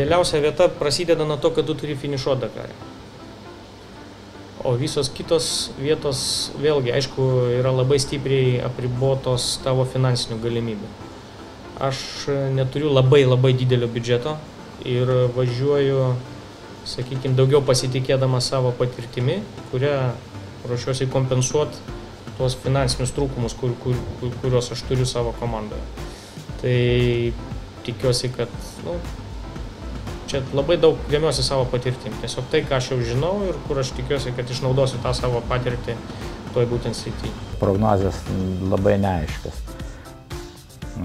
Idealiausia vieta prasideda nuo to, kad tu turi finišuoti Dakare. O visos kitos vietos, vėlgi, aišku, yra labai stipriai apribotos tavo finansinių galimybių. Aš neturiu labai didelio biudžeto ir važiuoju, sakykime, daugiau pasitikėdama savo patirtimi, kurią ruošiuosi kompensuoti tuos finansinius trūkumus, kuriuos aš turiu savo komandoje. Tai tikiuosi, kad čia labai daug remiuosi savo patirtim. Tiesiog tai, ką aš jau žinau ir kur aš tikiuosi, kad išnaudosiu tą savo patirtį toj būtent srityje. Prognozės labai neaiškios.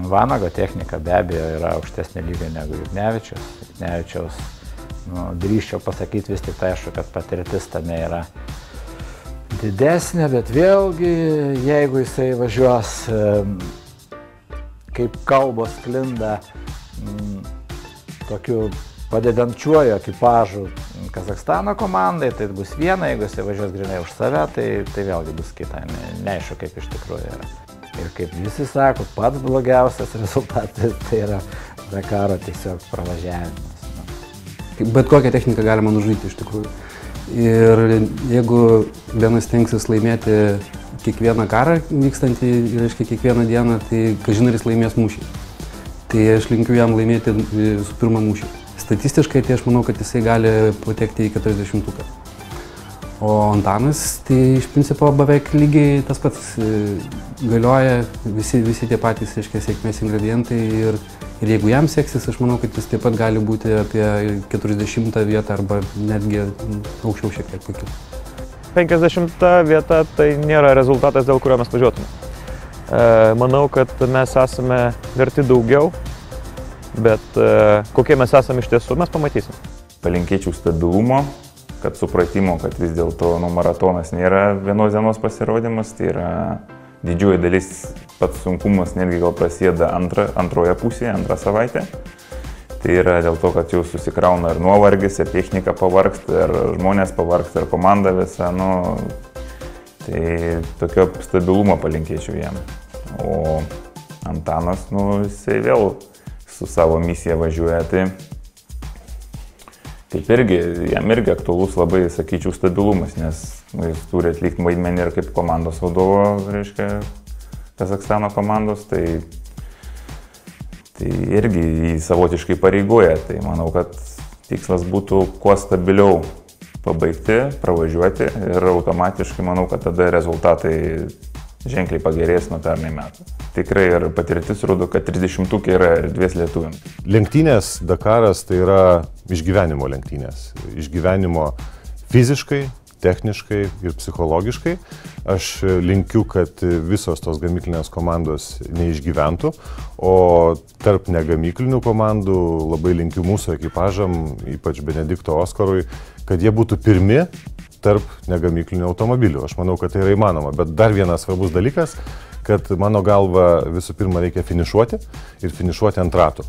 Vanago technika be abejo yra aukštesnė lygio negu Juknevičiaus. Juknevičiaus, drįsčiau pasakyti vis tik tai aišku, kad patirtis tame yra didesnė, bet vėlgi, jeigu jisai važiuos, kaip kalbos sklinda, tokiu padedančiuoju ekipažu Kazachstano komandai, tai bus viena, jeigu jisai važiuos grinai už save, tai vėlgi bus kita, neaišku, kaip iš tikrųjų yra. Ir kaip visi sako, pats blogiausias rezultatas tai yra Dakaro tiesiog pravažiavimas. Bet kokią techniką galima nužudyti iš tikrųjų. Ir jeigu vienas stengsis laimėti kiekvieną karą vykstantį, reiškia kiekvieną dieną, tai kažin ar jis laimės mūšį. Tai aš linkiu jam laimėti visų pirma mūšį. Statistiškai tai aš manau, kad jisai gali patekti į 40-uką. O Antanas, tai iš principo beveik lygiai tas pats galioja, visi tie patys, reiškia, sėkmės ingredientai ir jeigu jam seksis, aš manau, kad jis taip pat gali būti apie 40 vietą arba netgi aukščiau šiek tiek pakilti. 50 vieta tai nėra rezultatas, dėl kurio mes važiuotume. Manau, kad mes esame verti daugiau, bet kokie mes esame iš tiesų, mes pamatysim. Palinkėčiau stabilumo, kad supratimo, kad vis dėlto maratonas nėra vienos dienos pasirodymas, tai yra didžioji dalis, pats sunkumas netgi gal prasideda antroje pusėje, antrą savaitę. Tai yra dėl to, kad jau susikrauna ir nuovargis, ir technika pavargsta, ir žmonės pavargsta, ir komanda visa, tai tokio stabilumo palinkėčiau jam. O Antanas, jisai vėl su savo misija važiuoja, tai kaip jam irgi aktualus labai, sakyčiau, stabilumas, nes jis turi atlikti vaidmenį ir kaip komandos vadovo, reiškia, Kazachstano komandos, tai irgi jį savotiškai pareigoja. Tai manau, kad tikslas būtų kuo stabiliau pabaigti, pravažiuoti ir automatiškai manau, kad tada rezultatai ženkliai pagerės nuo pernai metų. Tikrai ir patirtis rodo, kad 30-ukė yra erdvės lietuviams. Lenktynės Dakaras tai yra išgyvenimo lenktynės. Išgyvenimo fiziškai, techniškai ir psichologiškai. Aš linkiu, kad visos tos gamyklinės komandos neišgyventų, o tarp negamyklinių komandų labai linkiu mūsų ekipažam, ypač Benedikto Oskarui, kad jie būtų pirmi tarp negamyklinių automobilių. Aš manau, kad tai yra įmanoma, bet dar vienas svarbus dalykas, kad mano galva visų pirma reikia finišuoti ir finišuoti ant ratų.